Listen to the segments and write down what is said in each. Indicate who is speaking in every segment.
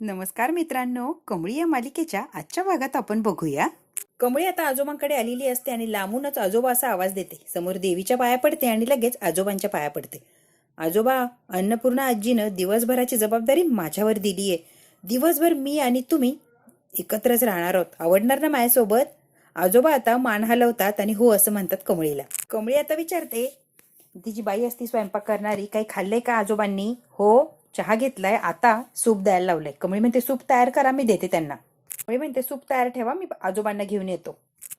Speaker 1: नमस्कार मित्रांनो, कमळी या मालिकेच्या आजच्या भागात आपण बघूया. कमळी आता आजोबांकडे आलेली असते आणि लांबूनच आजोबा असा आवाज देते. समोर देवीच्या पाया पडते आणि लगेच आजोबांच्या पाया पडते. आजोबा, अन्नपूर्णा आजीनं दिवसभराची जबाबदारी माझ्यावर दिलीये. दिवसभर मी आणि तुम्ही एकत्रच राहणार आहोत. आवडणार ना माझ्यासोबत? आजोबा आता मान हलवतात आणि हो असं म्हणतात कमळीला. कमळी आता विचारते, तिची बाई असती स्वयंपाक करणारी, काही खाल्लंय का आजोबांनी? हो, चहा घेतलाय, आता सूप द्यायला लावलंय. कमळी म्हणते सूप तयार करा, मी देते त्यांना. कमळी म्हणते सूप तयार ठेवा, मी आजोबांना घेऊन येतो.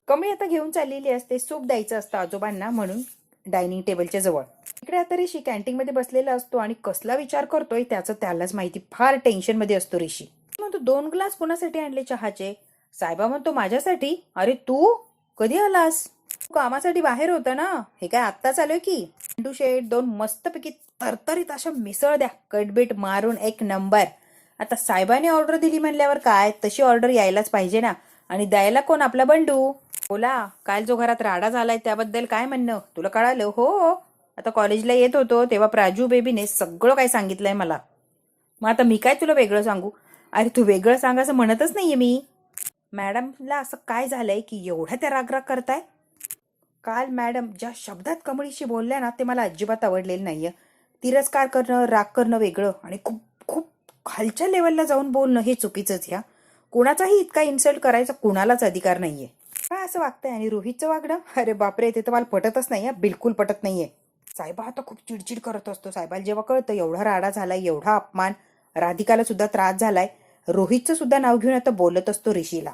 Speaker 1: कमळी आता घेऊन चाललेली असते. सूप द्यायचं असतं आजोबांना म्हणून डायनिंग टेबलच्या जवळ. इकडे आता ऋषी कॅन्टीन मध्ये बसलेला असतो आणि कसला विचार करतोय त्याचं त्यालाच माहिती. फार टेन्शन मध्ये असतो ऋषी. म्हणतो 2 ग्लास कुणासाठी आणले चहाचे? साहेबा म्हणतो माझ्यासाठी. अरे तू कधी आलास? कामासाठी बाहेर होता ना? हे काय आत्ताच आलोय की. बंडू शेठ 2 मस्तपैकी तरतरीत अशा मिसळ द्या, कटबीट मारून एक नंबर. आता साहेबांनी ऑर्डर दिली म्हणल्यावर काय, तशी ऑर्डर यायलाच पाहिजे ना. आणि द्यायला कोण? आपला बंडू. बोला, काल जो घरात राडा झालाय त्याबद्दल काय म्हणणं? तुला कळालं? हो, आता कॉलेजला येत होतो तेव्हा प्राजू बेबीने सगळं काय सांगितलंय मला. मग आता मी काय तुला वेगळं सांगू? अरे तू वेगळं सांग असं म्हणतच नाहीये मी. मॅडमला असं काय झालंय की एवढ्या त्या रागराग करताय? काल मॅडम ज्या शब्दात कमळीशी बोलल्या ना ते मला अजिबात आवडलेलं नाहीये. तिरस्कार करणं, राग करणं वेगळं आणि खूप खूप खालच्या लेवलला जाऊन बोलणं हे चुकीचंच. या कोणाचाही इतका इन्सल्ट करायचा कुणालाच अधिकार नाहीये. काय असं वागतंय? आणि रोहितचं वागणं, अरे बापरे, ते तर मला पटतच नाहीये, बिलकुल पटत नाहीये. साहेबा आता खूप चिडचिड करत असतो. साहेबाला जेव्हा कळतं एवढा राडा झालाय, एवढा अपमान, राधिकाला सुद्धा त्रास झालाय, रोहितचं सुद्धा नाव घेऊन आता बोलत असतो ऋषीला.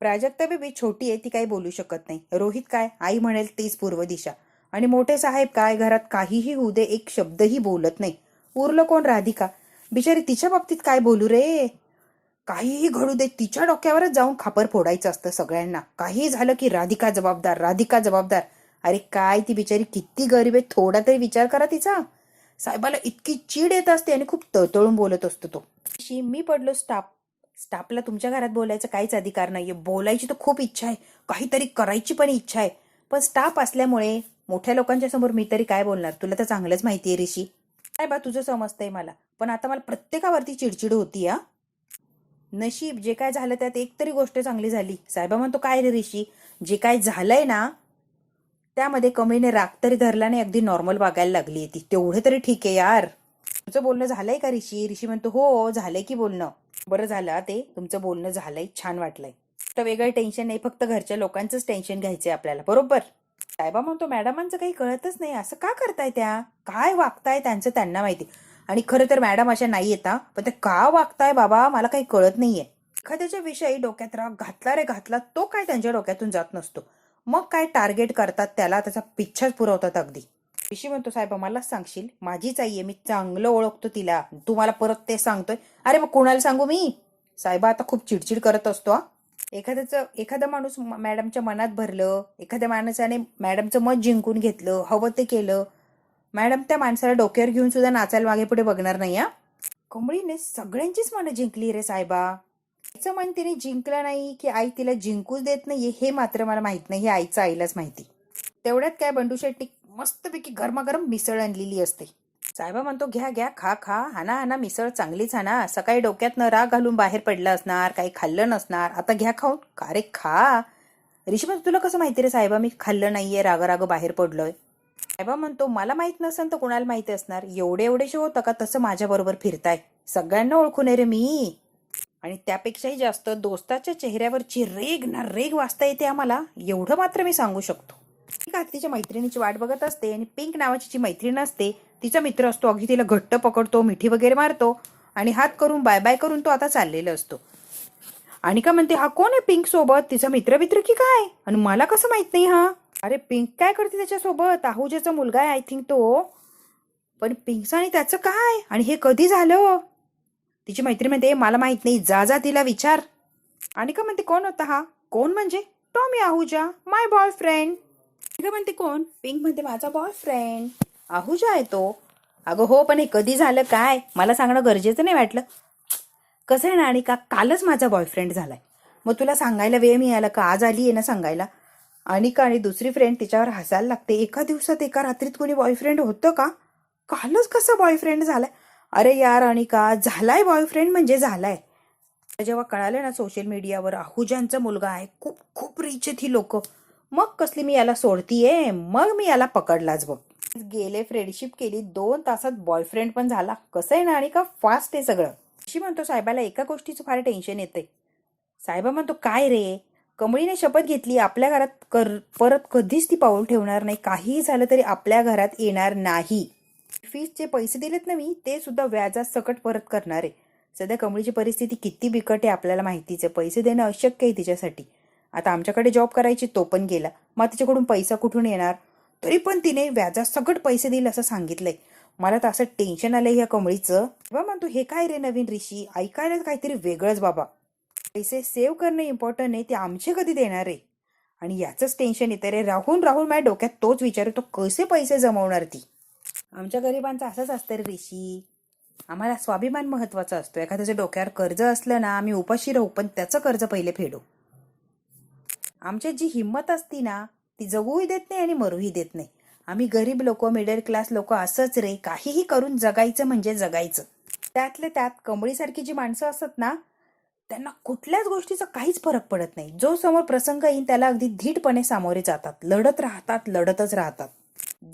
Speaker 1: प्राजक्ता बेबी छोटी आहे, ती काही बोलू शकत नाही. रोहित काय, आई म्हणेल तीच पूर्व दिशा. आणि मोठे साहेब काय, घरात काहीही होऊ दे एक शब्दही बोलत नाही. उरलं कोण? राधिका बिचारी, तिच्या बाबतीत काय बोलू रे. काहीही घडू दे तिच्या डोक्यावरच जाऊन खापर फोडायचं असतं सगळ्यांना. काही झालं की राधिका जबाबदार, राधिका जबाबदार. अरे काय ती बिचारी किती गरीब आहे, थोडा तरी विचार करा तिचा. साहेबाला इतकी चीड येत असते आणि खूप तळतळून बोलत असतो तो. मी पडलो स्टाफला तुमच्या घरात बोलायचा काहीच अधिकार नाहीये. बोलायची तर खूप इच्छा आहे, काहीतरी करायची पण इच्छा आहे, पण स्टाफ असल्यामुळे मोठ्या लोकांच्या समोर मी तरी काय बोलणार? तुला तर चांगलंच माहितीये ऋषी. काय बा तुझं समजतंय मला, पण आता मला प्रत्येकावरती चिडचिड होती. या नशीब जे काय झालं त्यात एक तरी गोष्ट चांगली झाली. साहेबा म्हणतो काय रे ऋषी, जे काय झालंय ना त्यामध्ये कमळीने राग तरी धरला नाही, अगदी नॉर्मल वागायला लागली ती. तेवढं तरी ठीक आहे यार. तुमचं बोलणं झालंय का ऋषी? ऋषी म्हणतो हो झालंय की बोलणं. बरं झालं ते तुमचं बोलणं झालंय, छान वाटलंय. तर वेगळं टेन्शन नाही, फक्त घरच्या लोकांचंच टेन्शन घ्यायचंय आपल्याला, बरोबर? साहेबा म्हणतो मॅडमांचं काही कळतच नाही, असं का करताय? त्या काय वागताय त्यांचं त्यांना माहिती. आणि खरं तर मॅडम अशा नाही येता, पण ते का वागताय बाबा मला काही कळत नाहीये. एखाद्याच्या विषयी डोक्यात राग घातला रे घातला, तो काय त्यांच्या डोक्यातून जात नसतो. मग काय टार्गेट करतात त्याला, त्याचा पिच्छाच पुरवतात अगदी. ऋषी म्हणतो साहेबा मलाच सांगशील? माझीच आई आहे, मी चांगलं ओळखतो तिला, तू मला परत ते सांगतोय? अरे मग कोणाला सांगू मी? साहेबा आता खूप चिडचिड करत असतो. एखादा माणूस मॅडमच्या मनात भरलं, एखाद्या माणसाने मॅडमचं मत जिंकून घेतलं, हवं ते केलं, मॅडम त्या माणसाला डोक्यावर घेऊन सुद्धा नाचायला मागे पुढे बघणार नाही. हा कमळीने सगळ्यांचीच मनं जिंकली रे साहेबा. तिचं मन तिने जिंकलं नाही की आई तिला जिंकूच देत नाहीये हे मात्र मला माहित नाही, हे आईचं आईलाच माहिती. तेवढ्यात काय बंडू शेट्टी मस्तपैकी गरमागरम मिसळ आणलेली असते. साहेबा म्हणतो घ्या घ्या, खा खा, हाना हाना, मिसळ चांगलीच हाना. सकाळी डोक्यात न राग घालून बाहेर पडला असणार, काही खाल्लं नसणार, आता घ्या खाऊन. का रे खा. ऋषी म्हणतो तुला कसं माहिती रे साहेबा मी खाल्लं नाहीये, राग राग बाहेर पडलोय? साहेबा म्हणतो मला माहित नसेल तर कुणाला माहिती असणार? एवढेशे होतं का तसं माझ्या बरोबर फिरताय? सगळ्यांना ओळखून आहे रे मी. आणि त्यापेक्षाही जास्त दोस्ताच्या चेहऱ्यावरची रेग ना रेग वाचता येते आम्हाला, एवढं मात्र मी सांगू शकतो. तिच्या मैत्रिणीची वाट बघत असते आणि पिंक नावाची जी मैत्रीण असते तिचा मित्र असतो, अगदी तिला घट्ट पकडतो, मिठी वगैरे मारतो आणि हात करून बाय बाय करून तो आता चाललेला असतो. आणि का म्हणते हा कोण आहे पिंक सोबत? तिचा मित्र की काय? आणि मला कसं माहित नाही? हा अरे पिंक काय करते त्याच्यासोबत? आहुजाचा मुलगा आहे आय थिंक तो. पण पिंकचं आणि त्याचं काय? आणि हे कधी झालं? तिची मैत्री म्हणते मला माहित नाही, जा जा तिला विचार. आणि का म्हणते कोण होता हा? कोण म्हणजे? टॉमी आहुजा, माय बॉयफ्रेंड. का म्हणते कोण? पिंक म्हणते माझा बॉयफ्रेंड आहुजा आहे तो. अगं हो, पण हे कधी झालं काय मला सांगणं गरजेचं नाही वाटलं? कसं आहे ना आणि का कालच माझा बॉयफ्रेंड झालाय. मग तुला सांगायला वेळ मिळाला का? आज आली आहे ना सांगायला. अनिका आणि दुसरी फ्रेंड तिच्यावर हसायला लागते. एका दिवसात एका रात्रीत कोणी बॉयफ्रेंड होतं का? कालच कसं बॉयफ्रेंड झालाय? अरे यार अनिका, झालाय बॉयफ्रेंड म्हणजे झालाय. जेव्हा कळालं ना सोशल मीडियावर आहुजांचा मुलगा आहे, खूप खूप रिच आहेत ही लोक, मग कसली मी याला सोडतीये, मग मी याला पकडलाच बघ. गेले, फ्रेंडशिप केली, 2 तासात बॉयफ्रेंड पण झाला. कसं आहे ना, आणि का फास्ट आहे सगळं. ऋषी म्हणतो साहेबाला एका गोष्टीचं फार टेन्शन येते. साहेबा म्हणतो काय रे, कमळीने शपथ घेतली आपल्या घरात परत कधीच ती पाऊल ठेवणार नाही, काहीही झालं तरी आपल्या घरात येणार नाही. फीसचे पैसे दिलेत ना मी, ते सुद्धा व्याजात सकट परत करणार आहे. सध्या कमळीची परिस्थिती किती बिकट आहे आपल्याला माहितीच आहे. पैसे देणं अशक्य आहे तिच्यासाठी. आता आमच्याकडे जॉब करायची, तो पण गेला, मग तिच्याकडून पैसा कुठून येणार. तरी पण तिने व्याजात सकट पैसे दिले असं सांगितलंय. मला तर असं टेन्शन आलंय ह्या कमळीचं. बाबा म्हणतो हे काय रे नवीन ऋषी, ऐकायला काहीतरी वेगळंच बाबा. पैसे सेव्ह करणं इम्पॉर्टंट आहे, ते आमचे कधी देणार आहे. आणि याचंच टेन्शन येतं रे, राहून राहून माझ्या डोक्यात तोच विचार येतो, कसे पैसे जमवणार ती. आमच्या गरिबांचं असंच असतं रे ऋषी, आम्हाला स्वाभिमान महत्वाचा असतो. एखाद्याच्या डोक्यावर कर्ज असलं ना, आम्ही उपाशी राहू पण त्याचं कर्ज पहिले फेडू. आमच्यात जी हिंमत असती ना, ती जगूही देत नाही आणि मरूही देत नाही. आम्ही गरीब लोक, मिडल क्लास लोक असंच रे, काहीही करून जगायचं म्हणजे जगायचं. त्यातले त्यात कमळीसारखी जी माणसं असतात ना, त्यांना कुठल्याच गोष्टीचा काहीच फरक पडत नाही. जो समोर प्रसंग येईल त्याला अगदी धीटपणे सामोरे जातात, लढत राहतात, लढतच राहतात.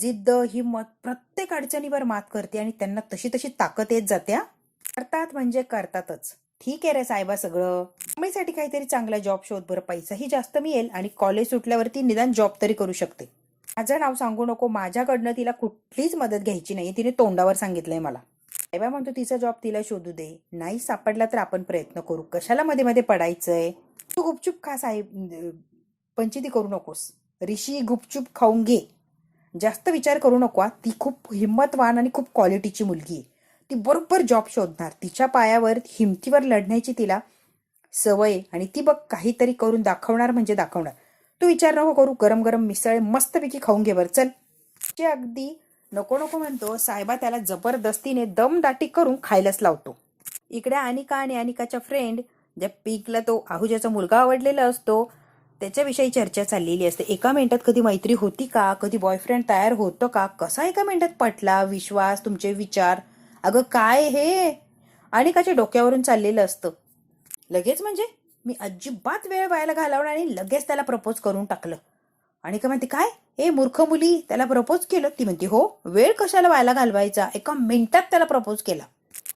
Speaker 1: जिद्द, हिंमत, प्रत्येक अडचणीवर मात करते आणि त्यांना तशी तशी ताकद येत जात्या. करतात म्हणजे करतातच. ठीक आहे रे साहेबा सगळं, कमळीसाठी काहीतरी चांगला जॉब शोध बरं, पैसाही जास्त मिळेल आणि कॉलेज सुटल्यावरती निदान जॉब तरी करू शकते. माझं नाव सांगू नको, माझ्याकडनं तिला कुठलीच मदत घ्यायची नाही, तिने तोंडावर सांगितलंय मला. साहेबा म्हणतो तिचा जॉब तिला शोधू दे, नाही सापडला तर आपण प्रयत्न करू, कशाला मध्ये मध्ये पडायचंय. तू गुपचूप खा साहेब, पंचायती करू नकोस. ऋषी गुपचूप खाऊन घे, जास्त विचार करू नको. ती खूप हिंमतवान आणि खूप क्वालिटीची मुलगी आहे. ती बरोबर जॉब शोधणार, तिच्या पायावर हिमतीवर लढण्याची तिला सवय, आणि ती बघ काहीतरी करून दाखवणार म्हणजे दाखवणार. तू विचार नको करू, गरम गरम मिसळ मस्तपैकी खाऊन घे बरं, चल. ते अगदी नको नको म्हणतो, साहेबा त्याला जबरदस्तीने दमदाटी करून खायलाच लावतो. इकडे अनिका आणि अनिकाच्या फ्रेंड ज्या पीकला तो आहुजाचा मुलगा आवडलेला असतो त्याच्याविषयी चर्चा चाललेली असते. एका मिनिटात कधी मैत्री होती का, कधी बॉयफ्रेंड तयार होतं का, कसा एका मिनिटात पटला, विश्वास, तुमचे विचार, अगं काय हे अनिकाच्या डोक्यावरून चाललेलं असतं. लगेच म्हणजे मी अजिबात वेळ व्हायला घालवणार आणि लगेच त्याला प्रपोज करून टाकलं. अनिका म्हणते काय, हे मूर्ख मुली, त्याला प्रपोज केलं. ती म्हणते हो, वेळ कशाला व्हायला घालवायचा, एका मिनिटात त्याला प्रपोज केला.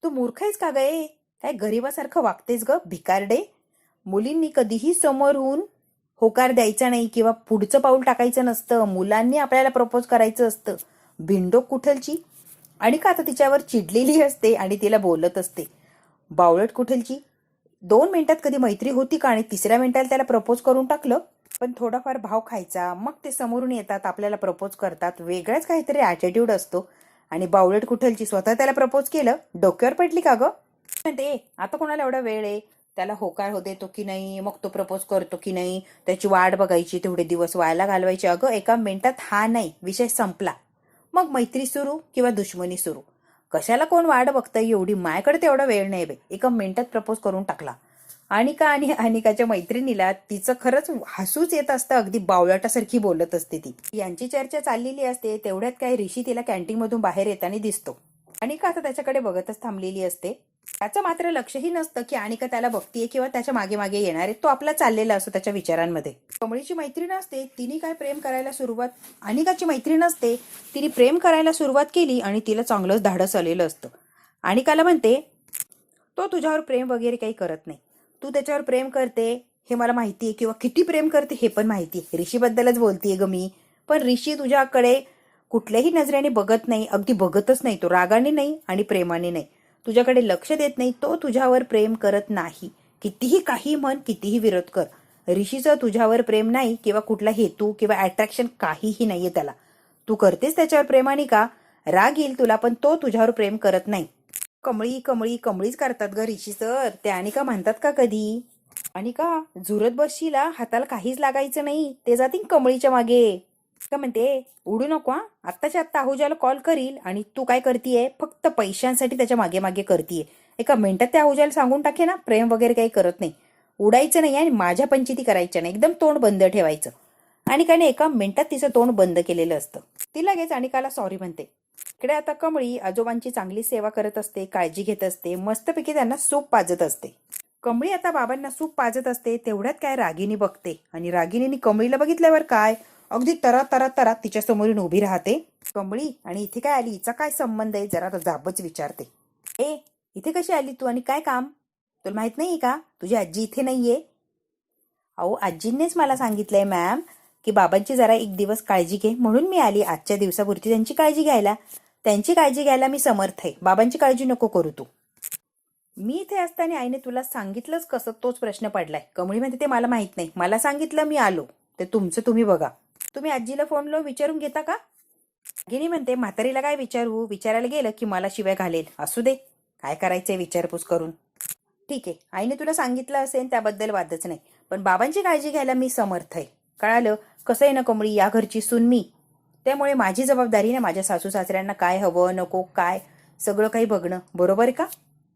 Speaker 1: तू मूर्ख आहेस का गे, काय गरीबासारखं वागतेस ग भिकारडे. मुलींनी कधीही समोरून होकार द्यायचा नाही किंवा पुढचं पाऊल टाकायचं नसतं, मुलांनी आपल्याला प्रपोज करायचं असतं. भिंडोक कुठलची. आणि का आता तिच्यावर चिडलेली असते आणि तिला बोलत असते, बावळट कुठलची, 2 मिनिटात कधी मैत्री होती का आणि 3ऱ्या मिनिटाला त्याला प्रपोज करून टाकलं. पण थोडाफार भाव खायचा, मग ते समोरून येतात, आपल्याला प्रपोज करतात, वेगळाच काहीतरी ॲटिट्यूड असतो. आणि बावळट कुठलची स्वतः त्याला प्रपोज केलं, डोक्यावर पडली का ग. म्हणते आता कोणाला एवढा वेळ आहे, त्याला होकार देतो की नाही, मग तो प्रपोज करतो की नाही, त्याची वाट बघायची, तेवढे दिवस व्हायला घालवायचे. अगं एका मिनिटात हा नाही, विषय संपला, मग मैत्री सुरू किंवा दुश्मनी सुरू. कशाला कोण वाट बघताय एवढी, माझ्याकडे तेवढा वेळ नाही बे, एका मिनिटात प्रपोज करून टाकला. अनिका आणि अनिकाच्या मैत्रिणीला तिचं खरंच हसूच येत असतं, अगदी बावळटासारखी बोलत असते ती. यांची चर्चा चाललेली असते, तेवढ्यात काय ऋषी तिला कॅन्टीनमधून बाहेर येताना दिसतो. अनिका आता त्याच्याकडे बघतच थांबलेली असते. त्याचं मात्र लक्षही नसतं की अनिका त्याला बघतीये किंवा त्याच्या मागे मागे येणार आहे. तो आपला चाललेला असतो त्याच्या विचारांमध्ये. कमळीची मैत्रीण असते, तिने काय प्रेम करायला सुरुवात, अनिकाची मैत्रीण असते, तिने प्रेम करायला सुरुवात केली आणि तिला चांगलंच धाडस आलेलं असतं. अनिकाला म्हणते तो तुझ्यावर प्रेम वगैरे काही करत नाही, तू त्याच्यावर प्रेम करते हे मला माहिती आहे, किंवा किती प्रेम करते हे पण माहिती आहे. ऋषीबद्दलच बोलतीये ग मी, पण ऋषी तुझ्याकडे कुठल्याही नजरेने बघत नाही, अगदी बघतच नाही. तो रागाने नाही आणि प्रेमाने नाही, तुझ्याकडे लक्ष देत नाही. तो तुझ्यावर प्रेम करत नाही, कितीही काही म्हण, कितीही विरोध कर. ऋषीचं तुझ्यावर प्रेम नाही किंवा कुठला हेतू किंवा अट्रॅक्शन काहीही नाहीये त्याला. तू करतेस त्याच्यावर प्रेमाने का, राग येईल तुला, पण तो तुझ्यावर प्रेम करत नाही. कमळी कमळी कमळीच करतात ग ऋषी सर, ते अनिका म्हणतात का कधी. अनिका झुरत बसशीला, हाताला काहीच लागायचं नाही, ते जातील कमळीच्या मागे. का म्हणते उडू नको हा, आत्ताच्या आत्ता आहुजाला कॉल करील, आणि तू काय करतीये, फक्त पैशांसाठी त्याच्या मागे मागे करतीये. एका मिनिटात त्या आहुजाला सांगून टाके ना, प्रेम वगैरे काही करत नाही, उडायचं नाही आणि माझ्या पंचायती करायच्या नाही, एकदम तोंड बंद ठेवायचं. अनिकाने एका मिनिटात तिचं तोंड बंद केलेलं असतं. ती लगेच अनिकाला सॉरी म्हणते. इकडे आता कमळी आजोबांची चांगली सेवा करत असते, काळजी घेत असते, मस्तपैकी त्यांना सूप पाजत असते. कमळी आता बाबांना सूप पाजत असते. तेवढ्यात काय रागिनी बघते आणि रागिनीने कमळीला बघितल्यावर काय अगदी तरा तरा तरा तिच्या समोरून उभी राहते. कमळी, आणि इथे काय आली? हिचा काय संबंध आहे? जरा जाबच विचारते. ए, इथे कशी आली तू आणि काय काम? तुला माहित नाहीये का तुझी आजी इथे नाहीये? अहो, आजींनीच मला सांगितलंय मॅम की बाबांची जरा एक दिवस काळजी घे, म्हणून मी आली आजच्या दिवसापुरती त्यांची काळजी घ्यायला. त्यांची काळजी घ्यायला मी समर्थ आहे, बाबांची काळजी नको करू तू. मी इथे असताना आईने तुला सांगितलंच कसं, तोच प्रश्न पडलाय. कमळी म्हणते ते मला माहित नाही, मला सांगितलं मी आलो, ते तुमचं तुम्ही बघा. तुम्ही आजीला फोन लावून विचारून घेता का? गिनी म्हणते म्हातारीला काय विचारू, विचारायला गेलं की मला शिवाय घालेल. असू दे, काय करायचंय विचारपूस करून. ठीक आहे, आईने तुला सांगितलं असेल त्याबद्दल वादच नाही, पण बाबांची काळजी घ्यायला मी समर्थ आहे. कळालं? कसं आहे ना कमळी, या घरची सून मी, त्यामुळे माझी जबाबदारी ना माझ्या सासू सासऱ्यांना काय हवं नको काय सगळं काही बघणं. बरोबर आहे का?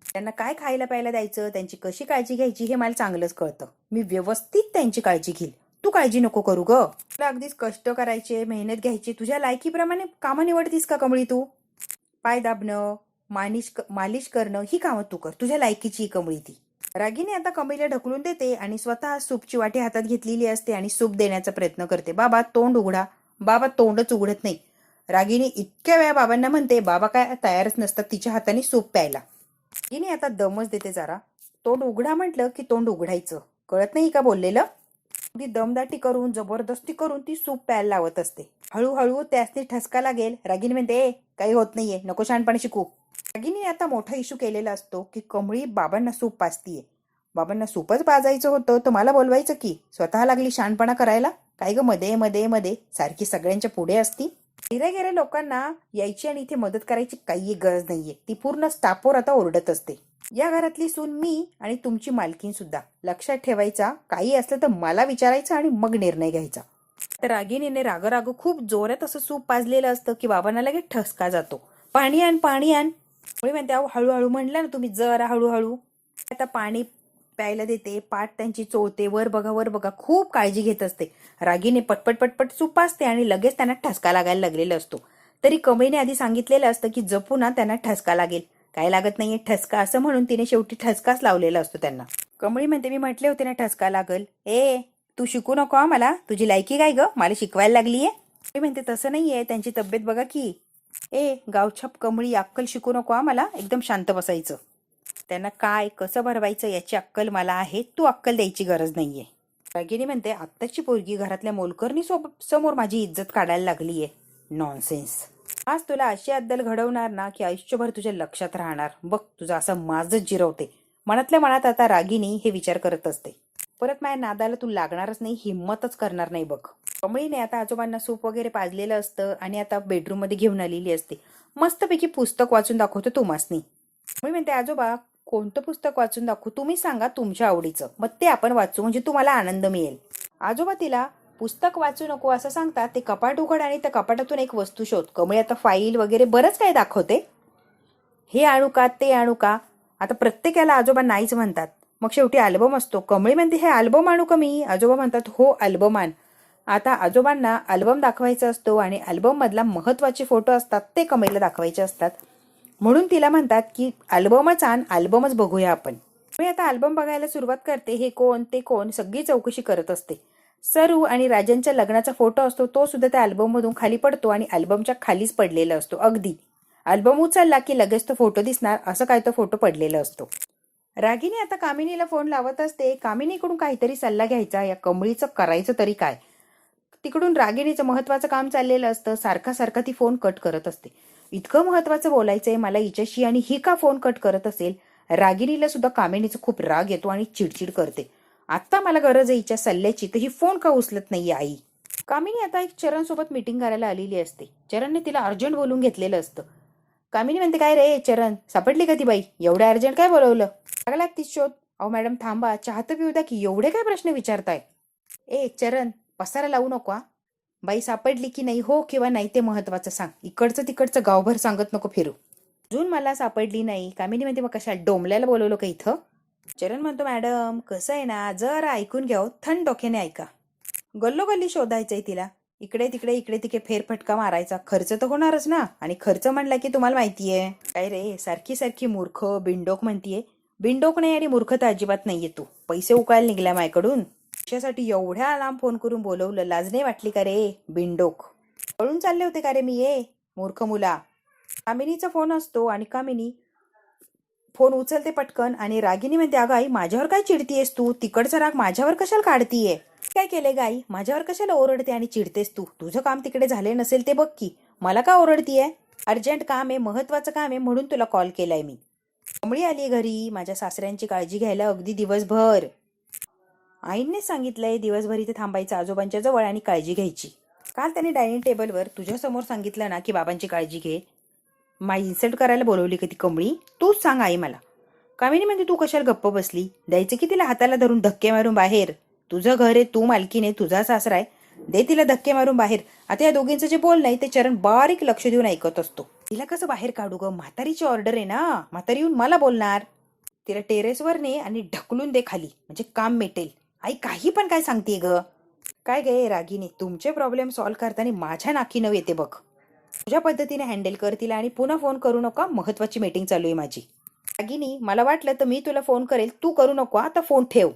Speaker 1: त्यांना काय खायला प्यायला द्यायचं, त्यांची कशी काळजी घ्यायची हे मला चांगलंच कळतं. मी व्यवस्थित त्यांची काळजी घेईल, तू काळजी नको करू ग. तुला अगदीच कष्ट करायचे, मेहनत घ्यायची, तुझ्या लायकीप्रमाणे कामं निवडतीस का कमळी तू? पाय दाबणं, मालिश करणं ही कामं तू कर, तुझ्या लायकीची कमळी ती. रागीने आता कमळीला ढकलून देते आणि स्वतः सूपची वाटी हातात घेतलेली असते आणि सूप देण्याचा प्रयत्न करते. बाबा तोंड उघडा. बाबा तोंडच उघडत नाही. रागिनी इतक्या वेळा बाबांना म्हणते, बाबा काय तयारच नसतात तिच्या हाताने सूप प्यायला. रागिनी आता दमच देते जरा. तोंड उघडा म्हटलं की तोंड उघडायचं, कळत नाही का बोललेलं? अगदी दमदाटी करून जबरदस्ती करून ती सूप प्यायला लावत असते. हळूहळू त्यासनी ठसका लागेल. रागिनी म्हणते काही होत नाहीये, नको शहाणपणी शिकू. रागिनी आता मोठा इश्यू केलेला असतो की कमळी बाबांना सूप पाजतीये. बाबांना सूपच पाजायचं होतं तर मला बोलवायचं की, स्वतः लागली शहाणपणा करायला. काय ग मध्ये मध्ये मध्ये सारखी सगळ्यांच्या पुढे असती. गेल्या लोकांना यायची आणि इथे मदत करायची काही गरज नाहीये. ती पूर्ण स्टाफवर आता ओरडत असते. या घरातली सून मी आणि तुमची मालकीन सुद्धा. लक्षात ठेवायचा, काही असलं तर मला विचारायचं आणि मग निर्णय घ्यायचा. तर रागिनीने राग खूप जोरात असं सूप पाजलेलं असतं की बाबांना लगेच ठसका जातो. पाणी आण, पाणी आण. म्हणते अहो हळूहळू म्हणलं ना तुम्ही, जरा हळूहळू. आता पाणी प्यायला देते, पाठ त्यांची चोळते, वर बघा वर बघा, खूप काळजी घेत असते. रागीने पटपट पटपट सूप पाजते आणि लगेच त्यांना ठसका लागायला लागलेला असतो. तरी कमळीने आधी सांगितलेलं असतं की जपू ना, त्यांना ठसका लागेल. काय लागत नाहीये ठसका असं म्हणून तिने शेवटी ठसकाच लावलेला असतो त्यांना. कमळी म्हणते मी म्हटले होते ना ठसका लागल. ए, तू शिकू नको मला, तुझी लायकी काय ग, मला शिकवायला लागलीये. म्हणते तसं नाहीये, त्यांची तब्येत बघा की. ए, गावछाप कमळी, अक्कल शिकू नको मला, एकदम शांत बसायचं. त्यांना काय कसं भरवायचं याची अक्कल मला आहे, तू अक्कल द्यायची गरज नाहीये. रागिनी म्हणते आत्ताची पोरगी घरातल्या मोलकरणी समोर माझी इज्जत काढायला लागलीये. नॉनसेन्स. आज तुला अशी अद्दल घडवणार ना की आयुष्यभर तुझ्या लक्षात राहणार. बघ तुझं असं माझच जिरवते. मनातल्या मनात आता रागिनी हे विचार करत असते. परत माझ्या नादाला तू लागणारच नाही, हिम्मतच करणार नाही बघ. कमळीने आता आजोबांना सूप वगैरे पाजलेलं असतं आणि आता बेडरूम मध्ये घेऊन आलेली असते. मस्तपैकी पुस्तक वाचून दाखवतो तुम्हासनी. कमळी म्हणते आजोबा कोणतं पुस्तक वाचून दाखवू, तुम्ही सांगा तुमच्या आवडीचं, मग ते आपण वाचू, म्हणजे तुम्हाला आनंद मिळेल. आजोबा तिला पुस्तक वाचू नको असं सांगतात. ते कपाट उघड आणि त्या कपाटातून एक वस्तू शोध. कमळी आता फाईल वगैरे बरंच काय दाखवते. हे आणू का ते आणू का, आता प्रत्येकाला आजोबा नाहीच म्हणतात. मग शेवटी अल्बम असतो. कमळी म्हणते हे अल्बम आणू का मी? आजोबा म्हणतात हो अल्बम आण. आता आजोबांना अल्बम दाखवायचा असतो आणि अल्बम मधला महत्वाचे फोटो असतात ते कमळीला दाखवायचे असतात. म्हणून तिला म्हणतात की अल्बमच आण, अल्बमच बघूया आपण. मी आता अल्बम बघायला सुरुवात करते. हे कोण ते कोण सगळी चौकशी करत असते. सरू आणि राजनच्या लग्नाचा फोटो असतो तो सुद्धा त्या अल्बम मधून खाली पडतो आणि अल्बमच्या खालीच पडलेला असतो. अगदी अल्बम उचलला की लगेच तो फोटो दिसणार असं काय तो फोटो पडलेला असतो. रागिनी आता कामिनीला फोन लावत असते. कामिनीकडून काहीतरी सल्ला घ्यायचा. या कमळीचं करायचं तरी काय. तिकडून रागिनीचं महत्वाचं काम चाललेलं असतं. सारखा ती फोन कट करत असते. इतकं महत्वाचं बोलायचंय मला हिच्याशी आणि ही का फोन कट करत असेल. रागिनीला सुद्धा कामिनीचा खूप राग येतो आणि चिडचिड करते. आता मला गरज आहे हिच्या सल्ल्याची, तर ही फोन का उचलत नाहीये आई. कामिनी आता एक चरण सोबत मीटिंग करायला आलेली असते. चरणने तिला अर्जंट बोलून घेतलेलं असतं. कामिनी म्हणते काय रे चरण, सापडली का ती बाई, एवढ्या अर्जंट काय बोलवलं? लागला तीच शोध. अहो मॅडम थांबा, चहा तर पिऊ द्या की, एवढे काय प्रश्न विचारताय. ए चरण, पसारा लावू नको. बाई सापडली की नाही, हो किंवा नाही ते महत्वाचं सांग. इकडचं तिकडचं गावभर सांगत नको फिरू. अजून मला सापडली नाही. कामिनी म्हणते मग कशा डोंबल्याला बोलवलं का इथं? चरण म्हणतो मॅडम कसं आहे ना, जरा ऐकून घ्या, थंड डोक्याने ऐका. गल्लोगल्ली शोधायचंय तिला. इकडे तिकडे फेरफटका मारायचा. खर्च तर होणारच ना, आणि खर्च म्हणला की तुम्हाला माहितीये काय रे, सारखी मूर्ख बिंडोक म्हणतीये. बिनडोक नाही आणि मूर्खता अजिबात नाहीये तू. पैसे उकळायला निघलाय माझ्याकडून. पैशासाठी एवढ्या लांब फोन करून बोलवलं, लाज नाही वाटली का रे बिनडोक? पळून चालले होते का रे मी? मूर्ख मुला. कामिनीचा फोन असतो आणि कामिनी फोन उचलते पटकन आणि रागिनी म्हणते, अगं आई माझ्यावर काय चिडतीयस तू? तिकडचा राग माझ्यावर कशाला काढतीये? काय केले गाई? माझ्यावर कशाला ओरडते आणि चिडतेस तू? तुझं काम तिकडे झाले नसेल ते बघ की, मला का ओरडतीये? अर्जंट काम आहे, महत्वाचं काम आहे म्हणून तुला कॉल केलाय मी. कमळी आली घरी माझ्या सासऱ्यांची काळजी घ्यायला अगदी दिवसभर. आईने सांगितलंय दिवसभर इथे थांबायचं आजोबांच्या जवळ आणि काळजी घ्यायची. काल त्याने डायनिंग टेबलवर तुझ्या समोर सांगितलं ना की बाबांची काळजी घे. इन्सल्ट करायला बोलवली का ती कमळी? तूच सांग आई मला. कामिनी म्हणजे तू कशाला गप्प बसली? द्यायचं की तिला हाताला धरून धक्के मारून बाहेर? तुझं घर आहे, तू मालकीने, तुझा सासरा आहे, दे तिला धक्के मारून बाहेर. आता या दोघींचं जे बोल नाही ते चरण बारीक लक्ष देऊन ऐकत असतो. तिला कसं बाहेर काढू ग? म्हातारीची ऑर्डर आहे ना, म्हातारी येऊन मला बोलणार. तिला टेरेसवर ने आणि ढकलून दे खाली, म्हणजे काम मिटेल. आई काही पण काय सांगते ग? काय गे रागिनी, तुमचे प्रॉब्लेम सॉल्व्ह करताना माझ्या नाकी नव येते बघ. तुझ्या पद्धतीने हँडल कर तिला आणि पुन्हा फोन करू नका, महत्वाची मीटिंग चालू आहे माझी. रागिनी, मला वाटलं तर मी तुला फोन करेल, तू करू नको, आता फोन ठेव.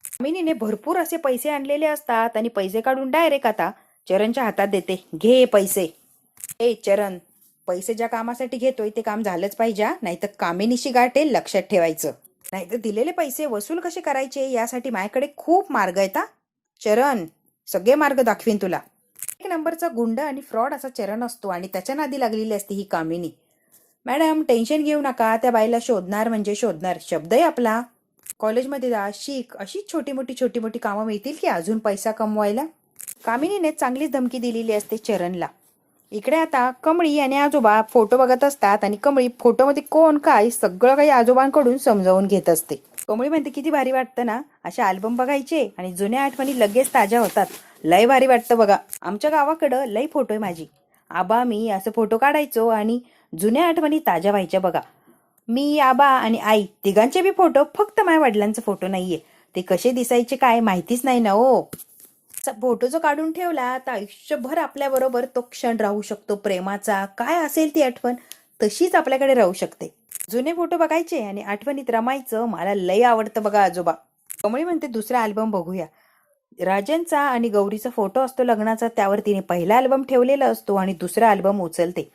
Speaker 1: कामिनीने भरपूर असे पैसे आणलेले असतात आणि पैसे काढून डायरेक्ट आता चरणच्या हातात देते. घे पैसे. चरण, पैसे ज्या कामासाठी घेतोय ते काम झालंच पाहिजे, नाहीतर कामिनीशी गाठेल, लक्षात ठेवायचं. नाहीतर दिलेले पैसे वसूल कसे करायचे यासाठी माझ्याकडे खूप मार्ग आहेत. चरण, सगळे मार्ग दाखवीन तुला. एक नंबरचा गुंड आणि फ्रॉड असा चरण असतो आणि त्याच्या नादी लागलेली असते ही कामिनी. मॅडम टेन्शन घेऊ नका, त्या बाईला शोधणार म्हणजे शोधणार, शब्द आहे आपला. कॉलेजमध्ये जा, शिक, अशी छोटी मोठी कामं मिळतील की अजून पैसा कमवायला. कामिनीने चांगलीच धमकी दिलेली असते चरणला. इकडे आता कमळी आणि आजोबा फोटो बघत असतात आणि कमळी फोटोमध्ये कोण काय सगळं काही आजोबांकडून समजावून घेत असते. कमळी म्हणते, किती भारी वाटतं ना असे अल्बम बघायचे आणि जुन्या आठवणी लगेच ताज्या होतात. लय भारी वाटतं बघा. आमच्या गावाकडं लय फोटो आहे माझी. आबा मी असं फोटो काढायचो आणि जुन्या आठवणी ताज्या व्हायच्या बघा. मी, आबा आणि आई तिघांचे बी फोटो, फक्त माझ्या वडिलांचा फोटो नाहीये. ते कसे दिसायचे काय माहितीच नाही ना ओ. फोटो जो काढून ठेवला तर आयुष्यभर आपल्या बरोबर तो क्षण राहू शकतो प्रेमाचा. काय असेल ती आठवण तशीच आपल्याकडे राहू शकते. जुने फोटो बघायचे आणि आठवणीत रमायचं मला लय आवडतं बघा आजोबा. कमळी म्हणते, दुसरा अल्बम बघूया. राजनचा आणि गौरीचा फोटो असतो लग्नाचा, त्यावर तिने पहिला अल्बम ठेवलेला असतो आणि दुसरा अल्बम उचलते.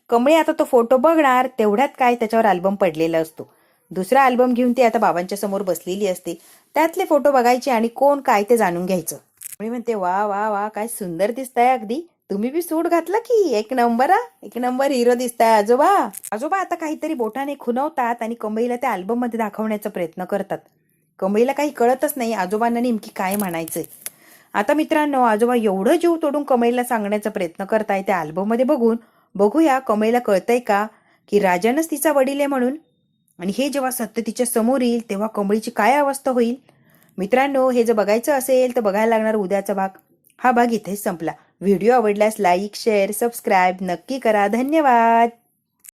Speaker 1: कमळी आता तो फोटो बघणार, तेवढ्यात काय त्याच्यावर अल्बम पडलेला असतो. दुसरा अल्बम घेऊन ती आता बाबांच्या समोर बसलेली असते. त्यातले फोटो बघायचे आणि कोण काय ते जाणून घ्यायचं. कमळी म्हणते, वा वा वा, काय सुंदर दिसताय अगदी. तुम्ही बी सूट घातला की, एक नंबर एक नंबर हिरो दिसताय आजोबा. आजोबा आता काहीतरी बोटाने खुनवतात आणि कमळीला त्या अल्बम मध्ये दाखवण्याचा प्रयत्न करतात. कमळीला काही कळतच नाही आजोबांना नेमकी काय म्हणायचंय. आता मित्रांनो, आजोबा एवढं जीव तोडून कमळीला सांगण्याचा प्रयत्न करताय त्या अल्बम मध्ये बघून बघूया कमळीला कळतंय का की राजानच तिचा वडील आहे म्हणून. आणि हे जेव्हा सत्य तिच्या समोर येईल तेव्हा कमळीची काय अवस्था होईल. मित्रांनो, हे जर बघायचं असेल तर बघायला लागणार उद्याचा भाग. हा भाग इथेच संपला. व्हिडिओ आवडल्यास लाईक, शेअर, सबस्क्राईब नक्की करा. धन्यवाद.